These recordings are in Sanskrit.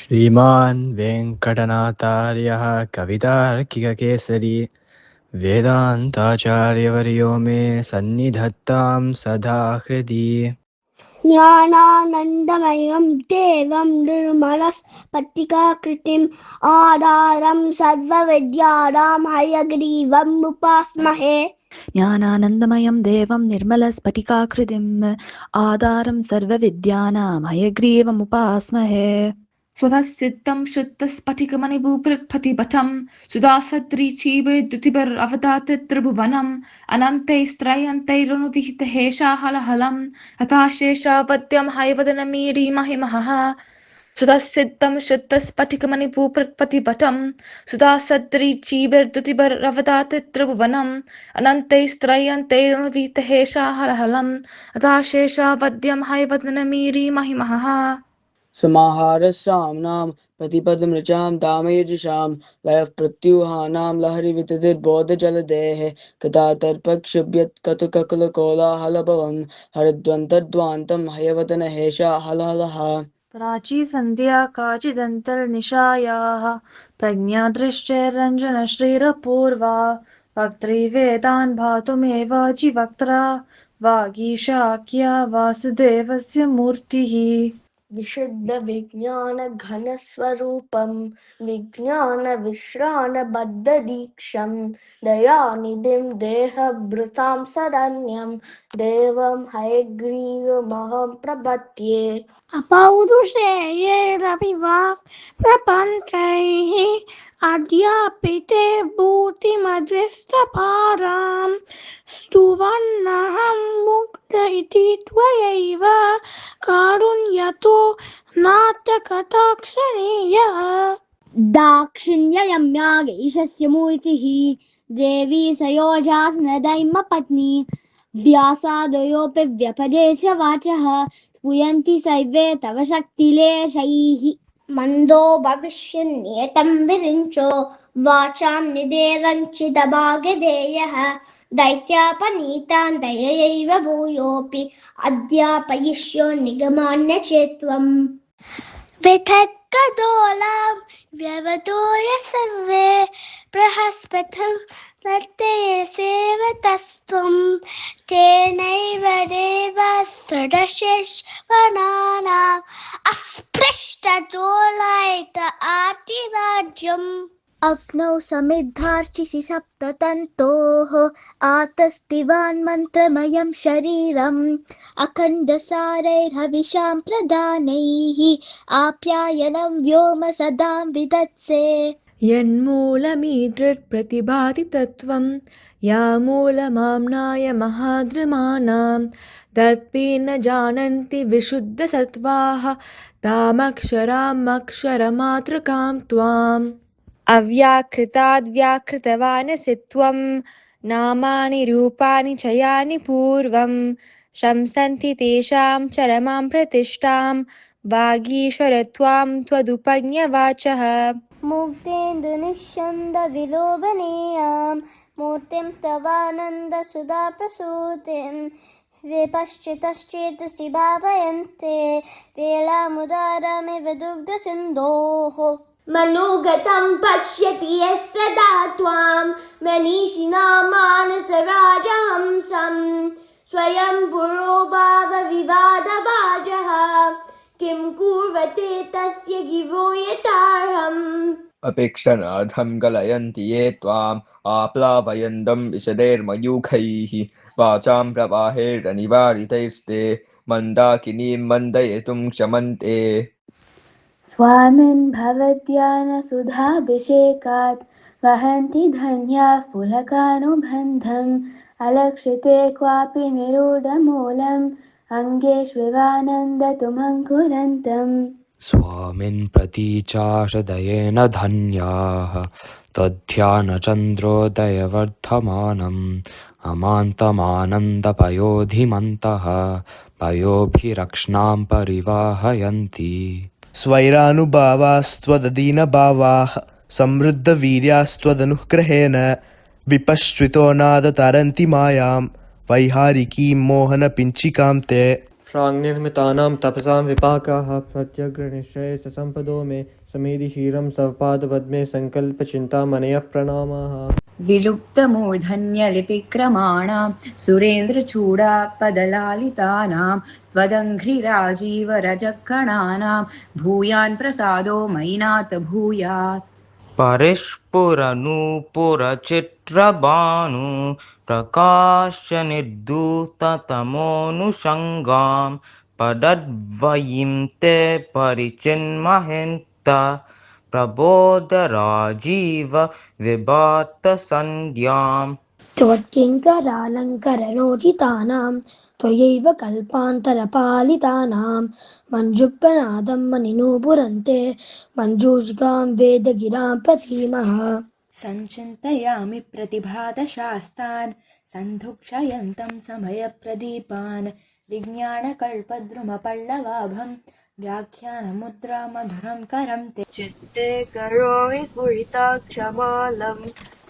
श्रीमान् वेङ्कटनाथार्यः कवितार्किककेसरी वेदान्ताचार्यवर्यो मे सन्निधत्तां सदा हृदि। ज्ञानानन्दमयं देवं निर्मलस्फटिकाकृतिम् आधारं सर्वविद्यानां हयग्रीवम् उपास्महे। ज्ञानानन्दमयं देवं निर्मलस्फटिकाकृतिम् आधारं सर्वविद्यानां हयग्रीवमुपास्महे। स्वतःसिद्धं शुद्धस्फटिकमणिभूपृत्फतिपटं सुधासद्रीचीभिर्द्युतिभिरवतात् त्रिभुवनम् अनन्तैस्त्रयन्तैरनुविहितहेषाहलहलं हताशेषापद्यं हैवदनमीडीमहिमहः स्वतःसिद्धं शुद्धस्फटिकमणिभूपृत्फतिपटं सुधासद्रीचीभिर्द्युतिभिरवतात् त्रिभुवनम् अनन्तैस्त्रयन्तैरनुविहितहेषाहलहलं हताशेषापद्यं हैवदनमीडीमहिमहः समाहारस्याम्नां प्रतिपदमृचां दामयजुषां लयः प्रत्यूहानां लहरिविततिर्बोधजलदेः कदातर्पक्षुभ्यत्कतुककुलकोलाहलभवं हरद्वन्तर्ध्वान्तं हयवदनहेषाहलहलः प्राचीसन्ध्या काचिदन्तर्निशायाः प्रज्ञादृश्चैरञ्जनश्रीरपूर्वा वक्त्रैवेदान् भातुमेव जिवक्त्रा वागीशाख्या वासुदेवस्य मूर्तिः। विशुद्धविज्ञानघनस्वरूपं विज्ञानविश्राणबद्धदीक्षं दयानिधिं देहभृतां शरण्यं देवं हयग्रीवमहं प्रपद्ये। अपौरुषेयेरपि वाक् प्रपञ्चैः अद्यापिते भूतिमद्विष्टपारां स्तुवन्नहं मुग्ध इति त्वयैव कारुण्यतो नाट्यकटाक्षणीयः। दाक्षिण्ययम्यागीशस्य मूर्तिः देवी सयोजासनदैमपत्नी व्यासादयोऽपि व्यपदेशवाचः स्फुयन्ति सैवे तव शक्तिलेशैः। मन्दो भविष्यन्नियतं विरिञ्चो वाचां निदेरञ्चिदभागधेयः दैत्यापनीतान् दययैव भूयोऽपि अद्यापयिष्यो निगमान्यचेत्त्वम्। विथक्कदोलां व्यवतोय सर्वे बृहस्पतिं नत्ते सेवतस्त्वं तेनैव देवस्तुडशेश्वराणाम् अस्पृष्टदोलायित आतिराज्यम्। अग्नौ समिद्धार्चिषि सप्ततन्तोः आतस्तिवान् मन्त्रमयं शरीरम् अखण्डसारैर्हविषां प्रदानैः आप्यायनं व्योम सदां विदत्से। यन्मूलमीदृक्प्रतिभाति तत्त्वं यामूलमाम्नाय महाद्रमाणां तत्त्वेन जानन्ति विशुद्धसत्त्वाः तामक्षरामक्षरमातृकां त्वाम्। अव्याकृताद्व्याकृतवानसि त्वं नामानि रूपाणि च यानि पूर्वं शंसन्ति तेषां चरमां प्रतिष्ठां वागीश्वर त्वां त्वदुपज्ञवाचः। मुक्तेन्दुनिश्यन्दविलोभनीयां मूर्तिं तवानन्दसुधाप्रसूतिं विपश्चितश्चेतसि भावयन्ते वेलामुदारमिव दुग्धसिन्धोः। मनोगतं पश्यति यः सदा त्वां मनीषिणां मानसराजहंसं स्वयं पुरो भावविवादभाजः किं कुर्वते तस्य गिवो यतार्हम्। अपेक्षनाथं गलयन्ति ये त्वाम् आप्लावयन्तं विशदैर्मयूखैः वाचां प्रवाहेर्निवारितैस्ते मन्दाकिनीं मन्दयितुं क्षमन्ते। स्वामिन् भवद्यानसुधाभिषेकात् वहन्ति धन्याः पुलकानुबन्धम् अलक्षिते क्वापि निरूढमूलम् अङ्गेष्विवानन्दतुमङ्कुरन्तम्। स्वामिन् प्रतीचाशदयेन धन्याः त्वध्यानचन्द्रोदयवर्धमानम् अमान्तमानन्दपयोधिमन्तः पयोभिरक्ष्णां परिवाहयन्ति। स्वैरानुभावास्त्वदीनभावाः समृद्धवीर्यास्त्वदनुग्रहेण विपश्चितो नादतरन्ति मायां वैहारिकीं मोहनपिञ्चिकां ते। प्राङ्निर्मितानां तपसां विपाकाः प्रत्यग्रनिश्चये ससम्पदो मे समेधि क्षीरं स्वपादपद्मे सङ्कल्पचिन्तामणयः प्रणामाः विलुप्तमूर्धन्यलिपिक्रमाणां सुरेन्द्रचूडापदलालितानां त्वदङ्घ्रिराजीवरजकणानां भूयान् प्रसादो मयि नाथ भूयात् परिस्फुरनूपुरचित्रबाणु प्रकाशनिर्धूततमोऽनुषङ्गां पदद्वयीं ते परिचिन्महिन्त प्रबोधराजीव विभातसन्ध्याम् त्वत्किङ्करालङ्करणोचितानां त्वयैव कल्पान्तरपालितानां मञ्जुप्रनादं मणिनूपुरन्ते मञ्जूषगां वेदगिरां प्रतीमः सञ्चिन्तयामि प्रतिभातशास्तान् सन्धुक्षयन्तं समयप्रदीपान् विज्ञानकल्पद्रुमपल्लवाभं व्याख्यानमुद्रामधुरं करं ते चित्ते करोमि स्फुरिताक्षमालं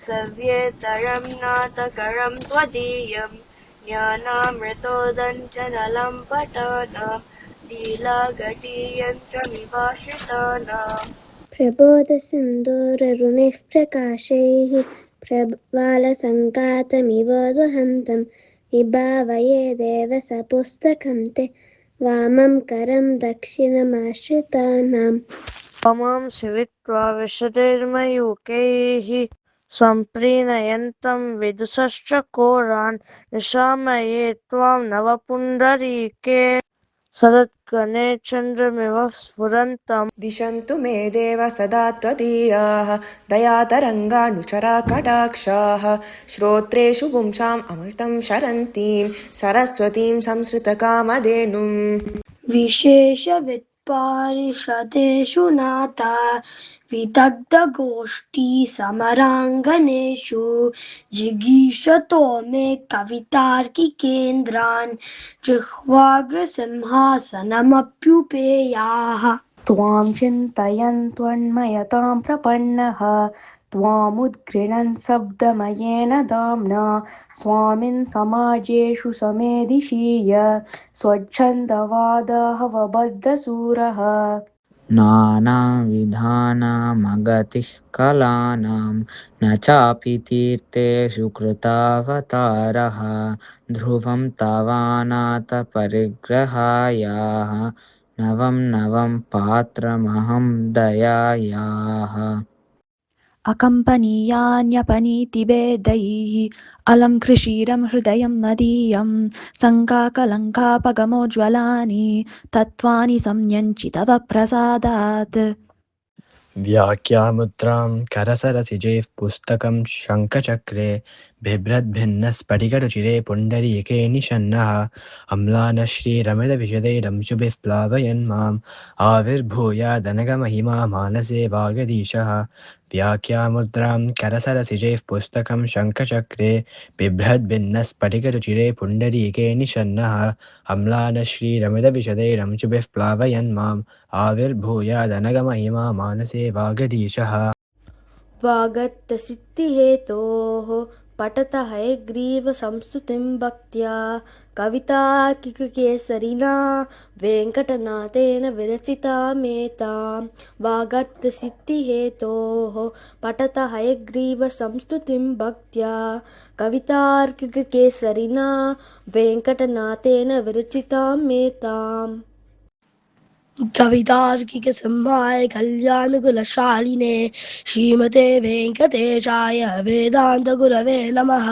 सव्येतरं नाथकरं त्वदीयं ज्ञानामृतोदञ्चनलं पठानां लीलाघटीयन्त्रमिवाश्रितानाम् प्रबोधसिन्दूररुणिः प्रकाशैः प्रवालसङ्कातमिव वहन्तं विभावये देव सपुस्तकं ते वामं करं दक्षिणमाश्रितानाम् वामां शिवित्वा विशदैर्मयूखैः सम्प्रीणयन्तं विदुषश्चकोरान् निशामये त्वां नवपुण्डरीके शरद्गणे चन्द्रमिव स्फुरन्तम् दिशन्तु मे देव सदा त्वदीयाः दयातरङ्गानुचरा कटाक्षाः श्रोत्रेषु पुंसाम् अमृतं शरन्तीं सरस्वतीं संसृतकामधेनुम् विशेषवित्पारिषदेषु नाथा विदग्धगोष्ठी समराङ्गनेषु जिगीषतो मे कवितार्किकेन्द्रान् जिह्वाग्रसिंहासनमप्युपेयाः त्वां चिन्तयन् त्वन्मयतां प्रपन्नः त्वामुद्गृह्णन् शब्दमयेन दाम्ना स्वामिन् समाजेषु समेधिषीय स्वच्छन्दवादहवबद्धसूरः नानाविधानामगतिः कलानां न चापि तीर्थेषु कृतावतारः ध्रुवं तवानाथपरिग्रहायाः नवं नवं पात्रमहं दयायाः अकम्पनीयान्यपनीतिभेदैः अलं कृषीरं हृदयं मदीयं शङ्काकलङ्कापगमोज्ज्वलानि तत्त्वानि संयञ्चि तव प्रसादात् व्याख्यामुद्रां करसरसिजैः पुस्तकं शङ्खचक्रे बिभ्रद्भिन्नस्फटिकरुचिरे पुण्डरीके निषण्णः अम्लानश्रीरमृतविशदैरंशुभिः प्लावयन् माम् आविर्भूयादनघमहिमा मानसे वागधीशः व्याख्यामुद्रां करसरसिजैः पुस्तकं शङ्खचक्रे बिभ्रद्भिन्नस्फटिकरुचिरे पुण्डरीके निषण्णः अम्लानश्रीरमृतविशदैरंशुभिः प्लावयन् माम् आविर्भूयादनघमहिमा मानसे वागधीशः वागत्तसिद्धिहेतोः पठतः हयग्रीवसंस्तुतिं भक्त्या कवितार्किककेसरिना वेङ्कटनाथेन विरचितामेतां वागत्तसिद्धिहेतोः पठतः हयग्रीवसंस्तुतिं भक्त्या कवितार्किककेसरिना वेङ्कटनाथेन विरचितामेताम् कवितार्किकसिंहाय कल्याणकुलशालिने श्रीमते वेङ्कटेशाय वेदान्तगुरवे नमः।